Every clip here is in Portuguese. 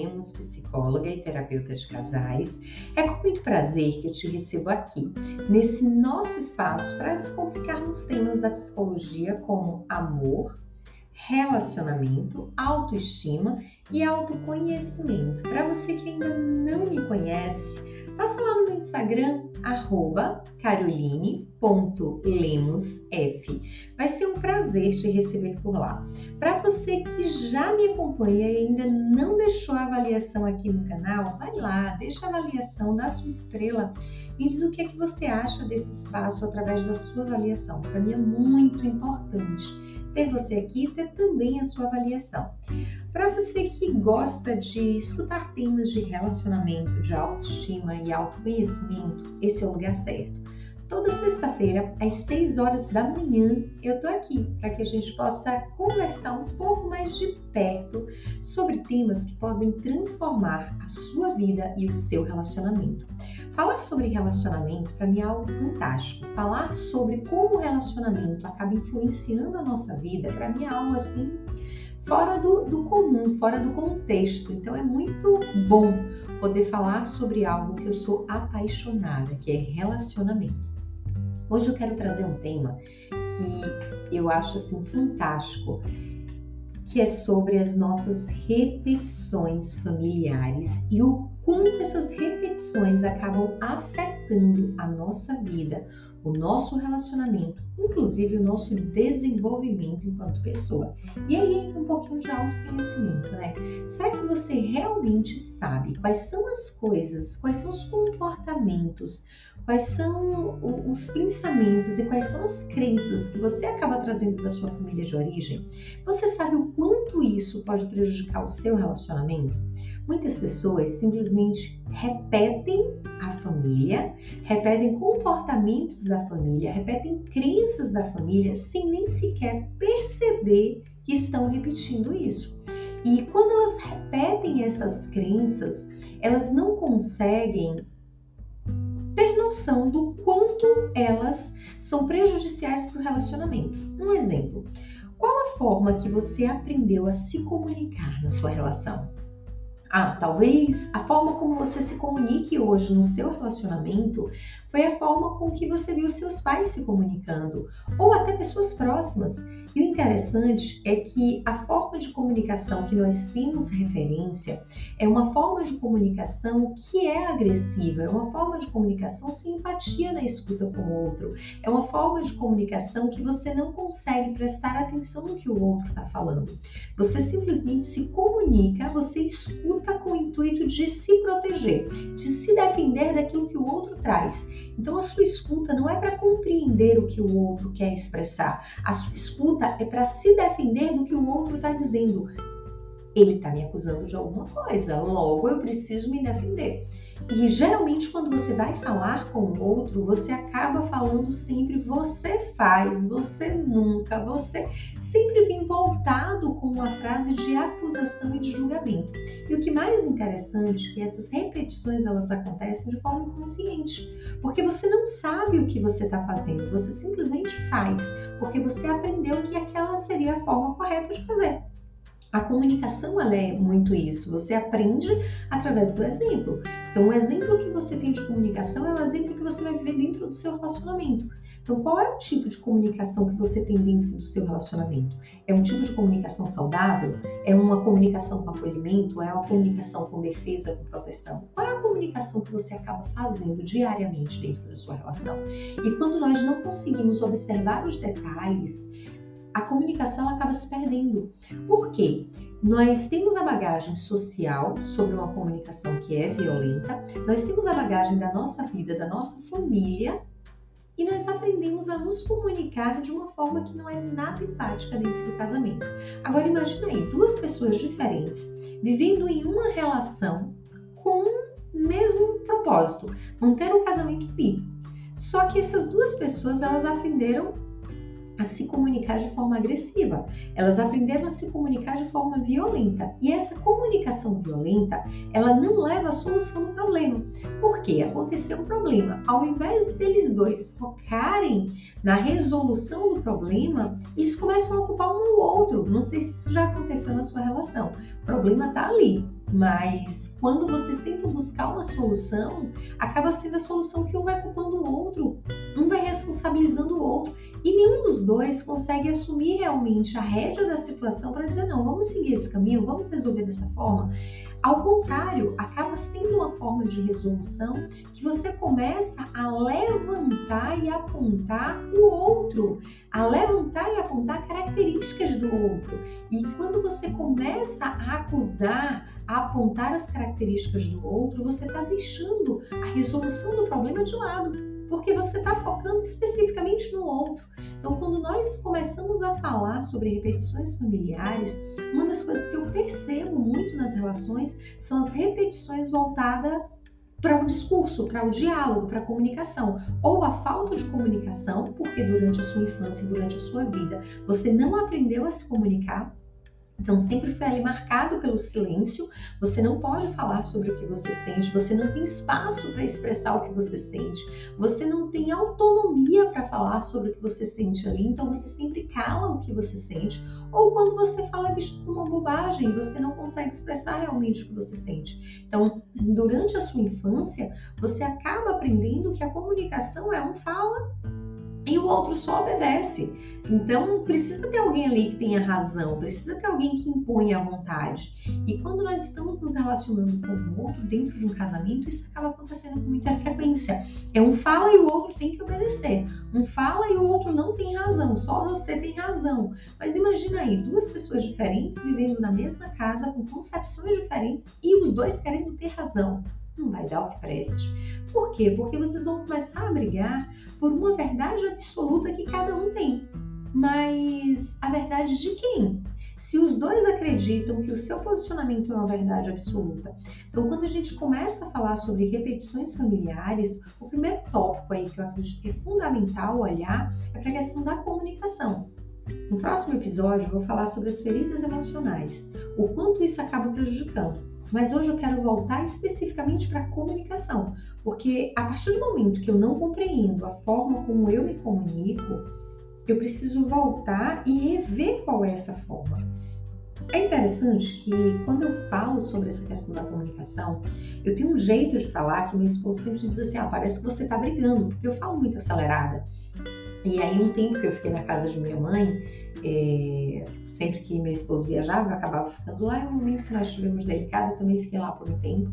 Lemos, psicóloga e terapeuta de casais. É com muito prazer que eu te recebo aqui, nesse nosso espaço para descomplicarmos temas da psicologia como amor, relacionamento, autoestima e autoconhecimento. Para você que ainda não me conhece, passa lá no meu Instagram, @caroline.lemosf. Vai ser um prazer te receber por lá. Para você que já me acompanha e ainda não deixou a avaliação aqui no canal, vai lá, deixa a avaliação, dá sua estrela e diz o que é que você acha desse espaço através da sua avaliação. Para mim é muito importante ter você aqui e ter também a sua avaliação. Para você que gosta de escutar temas de relacionamento, de autoestima e autoconhecimento, esse é o lugar certo. Toda sexta-feira, às 6 horas da manhã, eu tô aqui para que a gente possa conversar um pouco mais de perto sobre temas que podem transformar a sua vida e o seu relacionamento. Falar sobre relacionamento, para mim, é algo fantástico. Falar sobre como o relacionamento acaba influenciando a nossa vida, para mim, é algo assim, fora do comum, fora do contexto. Então, é muito bom poder falar sobre algo que eu sou apaixonada, que é relacionamento. Hoje eu quero trazer um tema que eu acho assim fantástico, que é sobre as nossas repetições familiares e o quanto essas repetições acabam afetando a nossa vida, o nosso relacionamento, inclusive o nosso desenvolvimento enquanto pessoa. E aí entra um pouquinho de autoconhecimento, né? Será que você realmente sabe quais são as coisas, quais são os comportamentos, quais são os pensamentos e quais são as crenças que você acaba trazendo da sua família de origem? Você sabe o quanto isso pode prejudicar o seu relacionamento? Muitas pessoas simplesmente repetem a família, repetem comportamentos da família, repetem crenças da família sem nem sequer perceber que estão repetindo isso. E quando elas repetem essas crenças, elas não conseguem ter noção do quanto elas são prejudiciais para o relacionamento. Um exemplo, qual a forma que você aprendeu a se comunicar na sua relação? Talvez a forma como você se comunique hoje no seu relacionamento foi a forma com que você viu seus pais se comunicando, ou até pessoas próximas. E o interessante é que a forma de comunicação que nós temos referência é uma forma de comunicação que é agressiva, é uma forma de comunicação sem empatia na escuta com o outro, é uma forma de comunicação que você não consegue prestar atenção no que o outro está falando. Você simplesmente se comunica, você escuta com o intuito de se proteger, de se defender daquilo que o outro traz. Então a sua escuta não é para compreender o que o outro quer expressar, a sua escuta é para se defender do que o outro está dizendo. Ele está me acusando de alguma coisa, logo eu preciso me defender. E geralmente quando você vai falar com o outro, você acaba falando sempre você faz, você nunca, você sempre vem voltado com uma frase de acusação e de julgamento. E o que mais interessante é que essas repetições elas acontecem de forma inconsciente, porque você não sabe o que você está fazendo, você simplesmente faz, porque você aprendeu que aquela seria a forma correta de fazer. A comunicação, ela é muito isso, você aprende através do exemplo. Então, o exemplo que você tem de comunicação é o exemplo que você vai viver dentro do seu relacionamento. Então, qual é o tipo de comunicação que você tem dentro do seu relacionamento? É um tipo de comunicação saudável? É uma comunicação com acolhimento? É uma comunicação com defesa, com proteção? Qual é a comunicação que você acaba fazendo diariamente dentro da sua relação? E quando nós não conseguimos observar os detalhes, a comunicação acaba se perdendo. Por quê? Nós temos a bagagem social sobre uma comunicação que é violenta, nós temos a bagagem da nossa vida, da nossa família, e nós aprendemos a nos comunicar de uma forma que não é nada empática dentro do casamento. Agora imagina aí, duas pessoas diferentes vivendo em uma relação com o mesmo propósito, manter um casamento vivo. Só que essas duas pessoas, elas aprenderam a se comunicar de forma agressiva. Elas aprenderam a se comunicar de forma violenta. E essa comunicação violenta, ela não leva à solução do problema. Por quê? Aconteceu um problema. Ao invés deles dois focarem na resolução do problema, eles começam a ocupar um ao outro. Não sei se isso já aconteceu na sua relação. O problema está ali. Mas quando vocês tentam buscar uma solução, acaba sendo a solução que um vai culpando o outro, um vai responsabilizando o outro, e nenhum dos dois consegue assumir realmente a rédea da situação para dizer, não, vamos seguir esse caminho, vamos resolver dessa forma. Ao contrário, acaba sendo uma forma de resolução que você começa a levantar e apontar o outro, a levantar e apontar características do outro. E quando você começa a acusar, a apontar as características do outro, você está deixando a resolução do problema de lado, porque você está focando especificamente no outro. Então, quando nós começamos a falar sobre repetições familiares, uma das coisas que eu percebo muito nas relações são as repetições voltadas para o discurso, para o diálogo, para a comunicação, ou a falta de comunicação, porque durante a sua infância e durante a sua vida você não aprendeu a se comunicar. Então, sempre foi ali marcado pelo silêncio, você não pode falar sobre o que você sente, você não tem espaço para expressar o que você sente, você não tem autonomia para falar sobre o que você sente ali, então você sempre cala o que você sente, ou quando você fala é visto como uma bobagem, você não consegue expressar realmente o que você sente. Então, durante a sua infância, você acaba aprendendo que a comunicação é um fala e o outro só obedece. Então, precisa ter alguém ali que tenha razão, precisa ter alguém que imponha a vontade. E quando nós estamos nos relacionando com o outro dentro de um casamento, isso acaba acontecendo com muita frequência. É um fala e o outro tem que obedecer. Um fala e o outro não tem razão, só você tem razão. Mas imagina aí, duas pessoas diferentes vivendo na mesma casa, com concepções diferentes e os dois querendo ter razão. Não vai dar o que preste. Por quê? Porque vocês vão começar a brigar por uma verdade absoluta que cada um tem. Mas a verdade de quem? Se os dois acreditam que o seu posicionamento é uma verdade absoluta. Então, quando a gente começa a falar sobre repetições familiares, o primeiro tópico aí que eu acredito que é fundamental olhar é para a questão da comunicação. No próximo episódio, eu vou falar sobre as feridas emocionais, o quanto isso acaba prejudicando. Mas hoje eu quero voltar especificamente para a comunicação, porque a partir do momento que eu não compreendo a forma como eu me comunico, eu preciso voltar e rever qual é essa forma. É interessante que quando eu falo sobre essa questão da comunicação, eu tenho um jeito de falar que meu esposo sempre diz assim, parece que você está brigando, porque eu falo muito acelerada. E aí um tempo que eu fiquei na casa de minha mãe, sempre que meu esposo viajava, eu acabava ficando lá. E um momento que nós estivemos delicado, eu também fiquei lá por um tempo,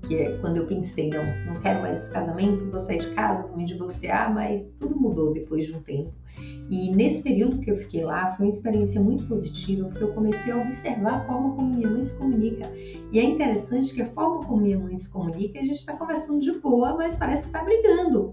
que é quando eu pensei, não quero mais esse casamento, vou sair de casa, vou me divorciar, mas tudo mudou depois de um tempo. E nesse período que eu fiquei lá, foi uma experiência muito positiva, porque eu comecei a observar a forma como minha mãe se comunica. E é interessante que a forma como minha mãe se comunica, a gente está conversando de boa, mas parece que está brigando.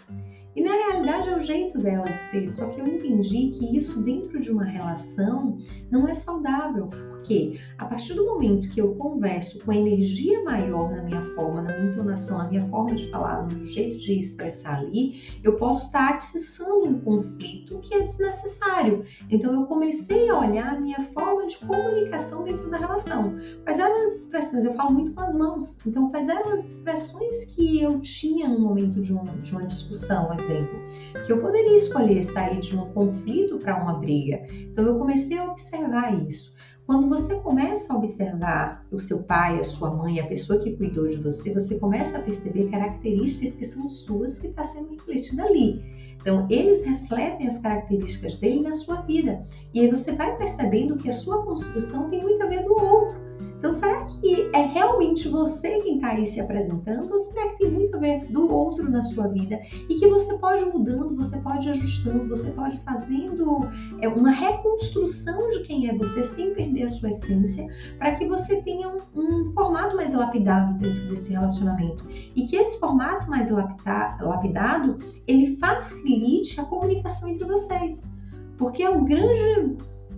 E na realidade é o jeito dela de ser, só que eu entendi que isso dentro de uma relação não é saudável, porque a partir do momento que eu converso com energia maior na minha forma, na minha entonação, na minha forma de falar, no meu jeito de expressar ali, eu posso estar atiçando um conflito que é desnecessário. Então eu comecei a olhar a minha forma de comunicação dentro da relação. Quais eram as expressões? Eu falo muito com as mãos, então quais eram as expressões que eu tinha no momento de uma discussão, exemplo, que eu poderia escolher sair de um conflito para uma briga. Então eu comecei a observar isso. Quando você começa a observar o seu pai, a sua mãe, a pessoa que cuidou de você, você começa a perceber características que são suas que está sendo refletida ali. Então, eles refletem as características dele na sua vida. E aí você vai percebendo que a sua construção tem muito a ver do outro. Então, será que é realmente você quem está aí se apresentando? Ou será que tem muito a ver do outro na sua vida? E que você pode ir mudando, você pode ir ajustando, você pode ir fazendo uma reconstrução de quem é você sem perder a sua essência, para que você tenha um formato mais lapidado dentro desse relacionamento. E que esse formato mais lapidado, ele facilite a comunicação entre vocês. Porque o grande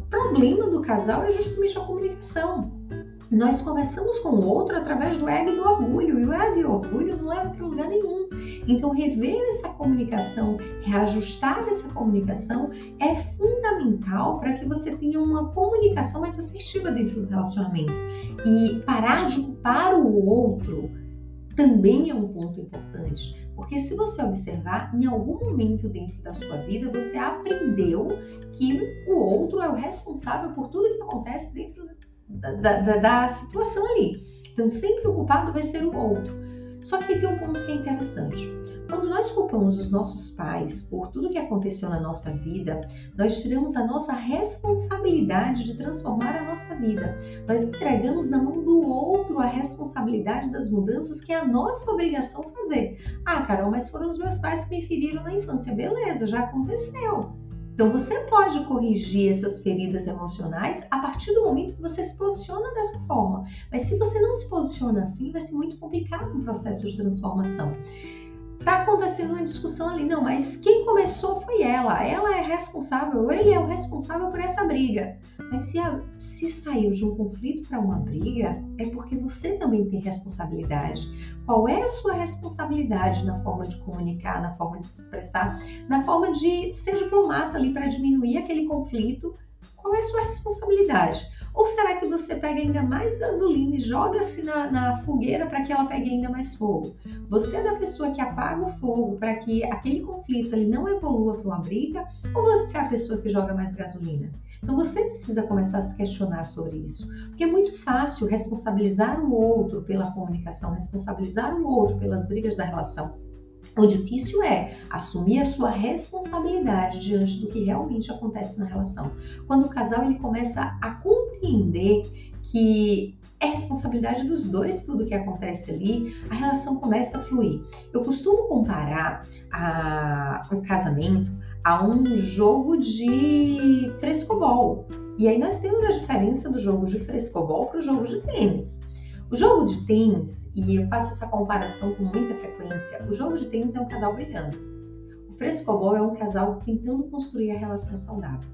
problema do casal é justamente a comunicação. Nós conversamos com o outro através do ego e do orgulho, e o ego e o orgulho não levam para lugar nenhum. Então, rever essa comunicação, reajustar essa comunicação é fundamental para que você tenha uma comunicação mais assertiva dentro do relacionamento. E parar de culpar o outro também é um ponto importante, porque se você observar, em algum momento dentro da sua vida, você aprendeu que o outro é o responsável por tudo que acontece dentro da situação ali. Então, sempre o culpado vai ser o outro. Só que tem um ponto que é interessante. Quando nós culpamos os nossos pais por tudo que aconteceu na nossa vida, nós tiramos a nossa responsabilidade de transformar a nossa vida. Nós entregamos na mão do outro a responsabilidade das mudanças que é a nossa obrigação fazer. Ah, Carol, mas foram os meus pais que me feriram na infância. Beleza, já aconteceu. Então, você pode corrigir essas feridas emocionais a partir do momento que você se posiciona dessa forma. Mas se você não se posiciona assim, vai ser muito complicado o processo de transformação. Tá acontecendo uma discussão ali, não, mas quem começou foi ela é responsável, ele é o responsável por essa briga. Mas se saiu de um conflito para uma briga, é porque você também tem responsabilidade. Qual é a sua responsabilidade na forma de comunicar, na forma de se expressar, na forma de ser diplomata ali para diminuir aquele conflito? Qual é a sua responsabilidade? Ou será que você pega ainda mais gasolina e joga-se na fogueira para que ela pegue ainda mais fogo? Você é da pessoa que apaga o fogo para que aquele conflito ele não evolua para uma briga? Ou você é a pessoa que joga mais gasolina? Então você precisa começar a se questionar sobre isso. Porque é muito fácil responsabilizar o outro pela comunicação, responsabilizar o outro pelas brigas da relação. O difícil é assumir a sua responsabilidade diante do que realmente acontece na relação. Quando o casal ele começa a compreender que é responsabilidade dos dois tudo que acontece ali, a relação começa a fluir. Eu costumo comparar o casamento a um jogo de frescobol. E aí nós temos a diferença do jogo de frescobol para o jogo de tênis. O jogo de tênis, e eu faço essa comparação com muita frequência, o jogo de tênis é um casal brigando. O frescobol é um casal tentando construir a relação saudável.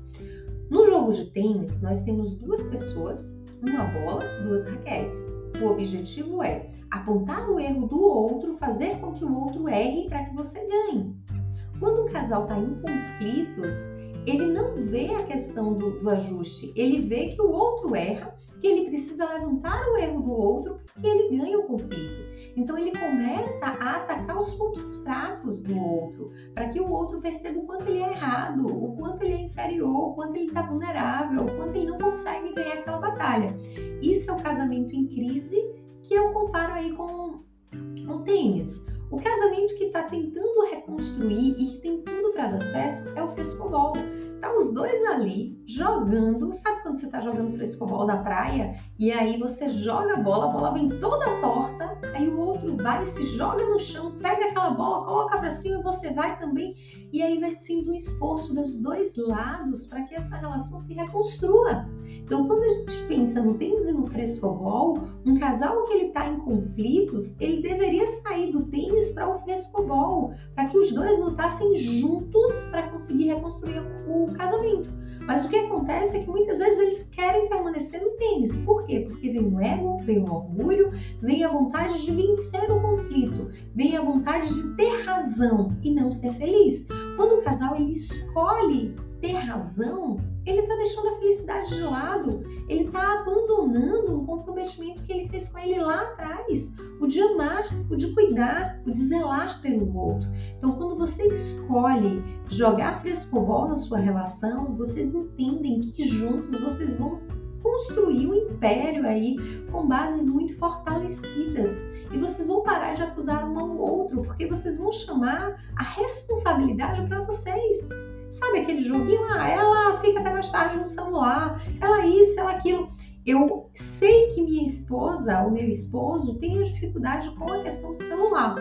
No jogo de tênis, nós temos duas pessoas, uma bola, duas raquetes. O objetivo é apontar o erro do outro, fazer com que o outro erre para que você ganhe. Quando um casal está em conflitos, ele não vê a questão do ajuste, ele vê que o outro erra, que ele precisa levantar o erro do outro e ele ganha o conflito. Então ele começa a atacar os pontos fracos do outro, para que o outro perceba o quanto ele é errado, o quanto ele é inferior, o quanto ele está vulnerável, o quanto ele não consegue ganhar aquela batalha. Isso é o casamento em crise que eu comparo aí com o tênis. O casamento que está tentando reconstruir e que tem tudo para dar certo é o frescobol. Tá os dois ali jogando, sabe quando você tá jogando frescobol na praia e aí você joga a bola vem toda torta, aí o outro vai, se joga no chão, pega aquela bola, coloca pra cima e você vai também, e aí vai sendo um esforço dos dois lados para que essa relação se reconstrua. Então, quando a gente pensa no tênis e no frescobol, um casal que ele tá em conflitos, ele deveria sair do tênis para o frescobol, para que os dois lutassem juntos para conseguir reconstruir o casamento. Mas o que acontece é que muitas vezes eles querem permanecer no tênis. Por quê? Porque vem o ego, vem o orgulho, vem a vontade de vencer o conflito, vem a vontade de ter razão e não ser feliz. Quando o casal ele escolhe ter razão, ele está deixando a felicidade de lado, ele está abandonando um comprometimento que ele fez com ele lá atrás, o de amar, o de cuidar, o de zelar pelo outro. Então, quando você escolhe jogar frescobol na sua relação, vocês entendem que juntos vocês vão construir um império aí com bases muito fortalecidas. E vocês vão parar de acusar um ao outro, porque vocês vão chamar a responsabilidade para vocês. Sabe aquele joguinho? Ela fica até mais tarde no celular, ela isso, ela aquilo. Eu sei que minha esposa ou meu esposo tem dificuldade com a questão do celular.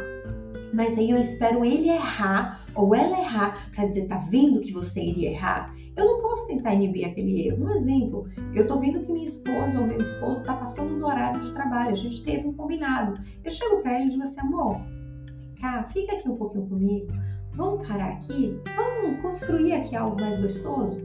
Mas aí eu espero ele errar ou ela errar para dizer, tá vendo que você iria errar? Eu não posso tentar inibir aquele erro. Um exemplo, eu tô vendo que minha esposa ou meu esposo tá passando do horário de trabalho, a gente teve um combinado. Eu chego para ele e digo assim, amor, cá, fica aqui um pouquinho comigo. Vamos parar aqui? Vamos construir aqui algo mais gostoso?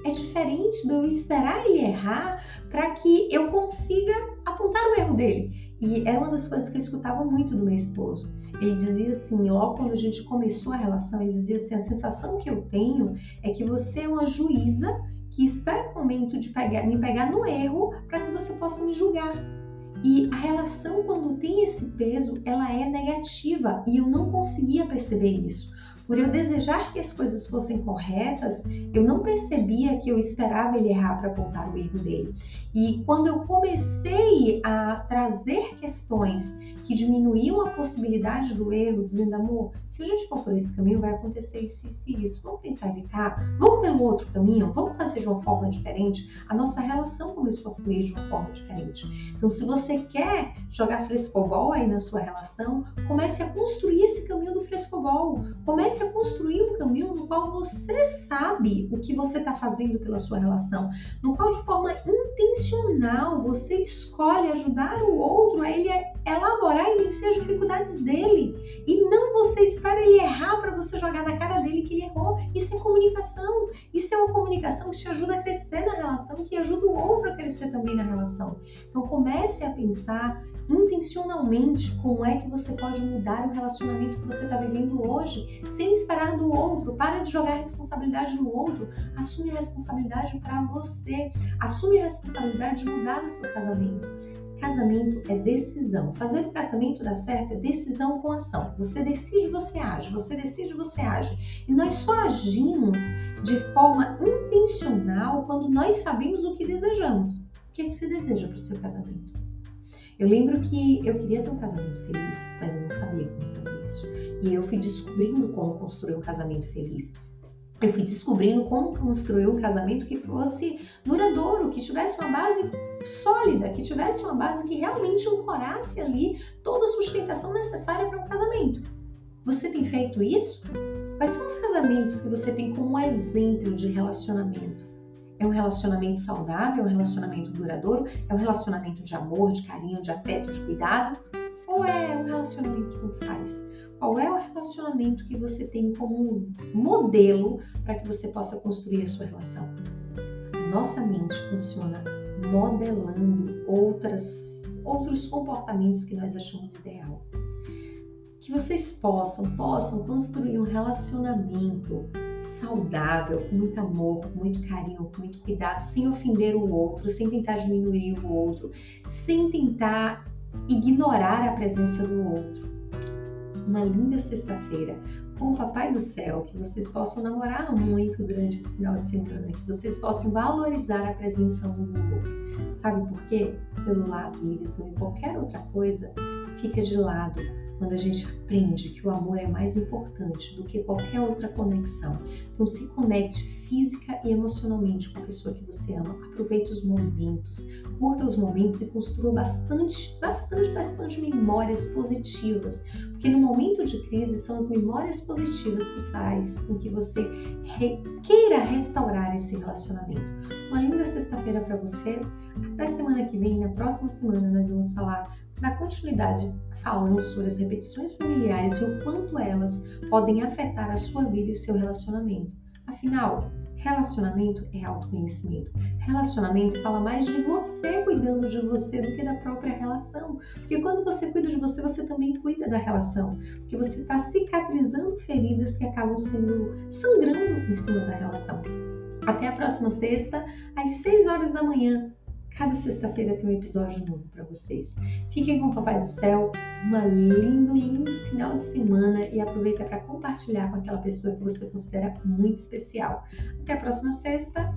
É diferente de eu esperar ele errar para que eu consiga apontar o erro dele. E era uma das coisas que eu escutava muito do meu esposo. Ele dizia assim, logo quando a gente começou a relação, ele dizia assim, a sensação que eu tenho é que você é uma juíza que espera o momento de me pegar no erro para que você possa me julgar. E a relação, quando tem esse peso, ela é negativa e eu não conseguia perceber isso. Por eu desejar que as coisas fossem corretas, eu não percebia que eu esperava ele errar para apontar o erro dele. E quando eu comecei a trazer questões que diminuíam a possibilidade do erro, dizendo, amor, se a gente for por esse caminho, vai acontecer isso e isso. Vamos tentar evitar? Vamos pelo outro caminho? Vamos fazer de uma forma diferente? A nossa relação começou a fluir de uma forma diferente. Então, se você quer jogar frescobol aí na sua relação, comece a construir esse caminho do frescobol. Comece a construir um caminho no qual você sabe o que você está fazendo pela sua relação, no qual de forma intencional você escolhe ajudar o outro a ele elaborar e vencer as dificuldades dele. E não você espera ele errar para você jogar na cara dele que ele errou. Isso é comunicação. Isso é uma comunicação que te ajuda a crescer na relação, que ajuda o outro a crescer também na relação. Então comece a pensar intencionalmente como é que você pode mudar o relacionamento que você está vivendo hoje, sem esperar do outro. Para de jogar a responsabilidade no outro. Assume a responsabilidade para você. Assume a responsabilidade de mudar o seu casamento. Casamento é decisão. Fazer o casamento dar certo é decisão com ação. Você decide, você age. Você decide, você age. E nós só agimos de forma intencional quando nós sabemos o que desejamos. O que você deseja para o seu casamento? Eu lembro que eu queria ter um casamento feliz, mas eu não sabia como fazer isso. E eu fui descobrindo como construir um casamento feliz. Eu fui descobrindo como construir um casamento que fosse duradouro, que tivesse uma base sólida, que tivesse uma base que realmente ancorasse ali toda a sustentação necessária para um casamento. Você tem feito isso? Quais são os casamentos que você tem como exemplo de relacionamento? É um relacionamento saudável? É um relacionamento duradouro? É um relacionamento de amor, de carinho, de afeto, de cuidado? Ou é um relacionamento que faz? Qual é o relacionamento que você tem como modelo para que você possa construir a sua relação? A nossa mente funciona modelando outros comportamentos que nós achamos ideal. Que vocês possam construir um relacionamento saudável, com muito amor, com muito carinho, com muito cuidado, sem ofender o outro, sem tentar diminuir o outro, sem tentar ignorar a presença do outro. Uma linda sexta-feira com o Papai do Céu, que vocês possam namorar muito durante esse final de semana, que vocês possam valorizar a presença um do outro. Sabe por quê? Celular, televisão e qualquer outra coisa fica de lado quando a gente aprende que o amor é mais importante do que qualquer outra conexão. Então se conecte física e emocionalmente com a pessoa que você ama. Aproveite os momentos, curta os momentos e construa bastante memórias positivas. Porque no momento de crise são as memórias positivas que faz com que você queira restaurar esse relacionamento. Uma linda sexta-feira para você. Até semana que vem, na próxima semana, nós vamos falar da continuidade falando sobre as repetições familiares e o quanto elas podem afetar a sua vida e o seu relacionamento. Afinal, relacionamento é autoconhecimento. Relacionamento fala mais de você cuidando de você do que da própria relação. Porque quando você cuida de você, você também cuida da relação. Porque você está cicatrizando feridas que acabam sangrando em cima da relação. Até a próxima sexta, às 6 horas da manhã. Cada sexta-feira tem um episódio novo para vocês. Fiquem com o Papai do Céu, lindo final de semana e aproveita para compartilhar com aquela pessoa que você considera muito especial. Até a próxima sexta.